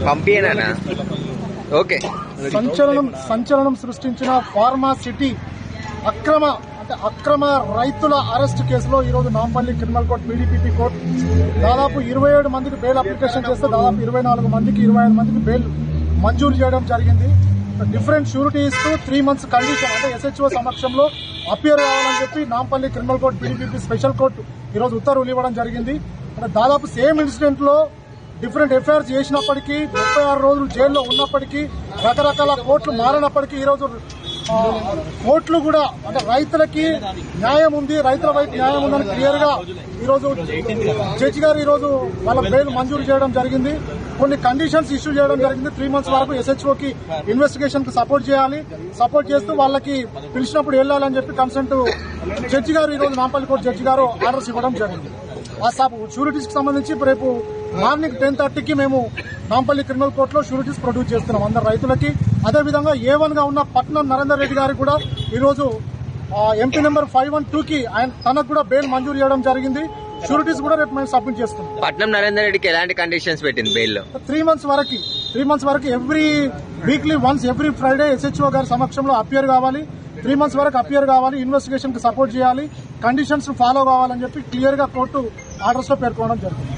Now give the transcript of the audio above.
పంపియనా okay. సంచలనం సృష్టించిన pharma city అక్రమ రైతుల అరెస్ట్ కేసులో ఈరోజు Nampally criminal court PDPP court దాదాపు 27 మందికి బెయిల్ అప్లికేషన్ చేస్తే దాదాపు 24 మందికి 25 మందికి బెయిల్ మంజూరు చేయడం జరిగింది. డిఫరెంట్ షూరిటీ ఇస్తూ 3 months కండిషన్ అంటే ఎస్హెచ్ఓ సమక్షంలో అపియర్ కావాలని చెప్పి Nampally criminal court PDPP special court ఈరోజు ఉత్తర్వులు ఇవ్వడం జరిగింది. దాదాపు సేమ్ ఇన్సిడెంట్ లో డిఫరెంట్ ఎఫ్ఐఆర్స్ చేసినప్పటికీ 36 రోజులు జైల్లో ఉన్నప్పటికీ రకరకాల కోర్టులు మారినప్పటికీ ఈరోజు కోర్టులు కూడా అంటే రైతులకి న్యాయం ఉంది, రైతుల వైపు న్యాయం ఉందని క్లియర్ గా ఈరోజు జడ్జి గారు ఈరోజు వాళ్ళ బెయిల్ మంజూరు చేయడం జరిగింది. కొన్ని కండిషన్స్ ఇష్యూ చేయడం జరిగింది. 3 months వరకు ఎస్హెచ్ఓకి ఇన్వెస్టిగేషన్ కి సపోర్ట్ చేయాలి, సపోర్ట్ చేస్తూ వాళ్ళకి పిలిచినప్పుడు వెళ్లాలని చెప్పి కన్సెంట్ జడ్జి గారు ఈరోజు నాంపల్లి కోర్టు జడ్జి గారు ఆర్డర్స్ ఇవ్వడం జరిగింది. ఆ షూరిటీస్ కి సంబంధించి రేపు మార్నింగ్ 10:30కి మేము నాంపల్లి క్రిమినల్ కోర్టులో షూరిటీస్ ప్రొడ్యూస్ చేస్తున్నాం అందరు రైతులకి. అదేవిధంగా A1 గా ఉన్న పట్నం నరేందర్ రెడ్డి గారికి కూడా ఈరోజు ఎంపీ నెంబర్ 512కి తనకు కూడా బెయిల్ మంజూరు చేయడం జరిగింది. షూరిటీస్ కూడా రేపు మేము సబ్మిట్ చేస్తున్నాం. పట్నం నరేందర్ రెడ్డికి ఎలాంటి కండిషన్స్ పెట్టింది బెయిల్ లో? 3 months వరకు every weekly once every Friday SHO గారి సమక్షంలో అపియర్ కావాలి. 3 months వరకు అపియర్ కావాలి, ఇన్వెస్టిగేషన్ కి సపోర్ట్ చేయాలి, కండిషన్స్ ఫాలో కావాలని చెప్పి క్లియర్ గా కోర్టు ఆర్డర్స్ లో పేర్కొనడం జరిగింది.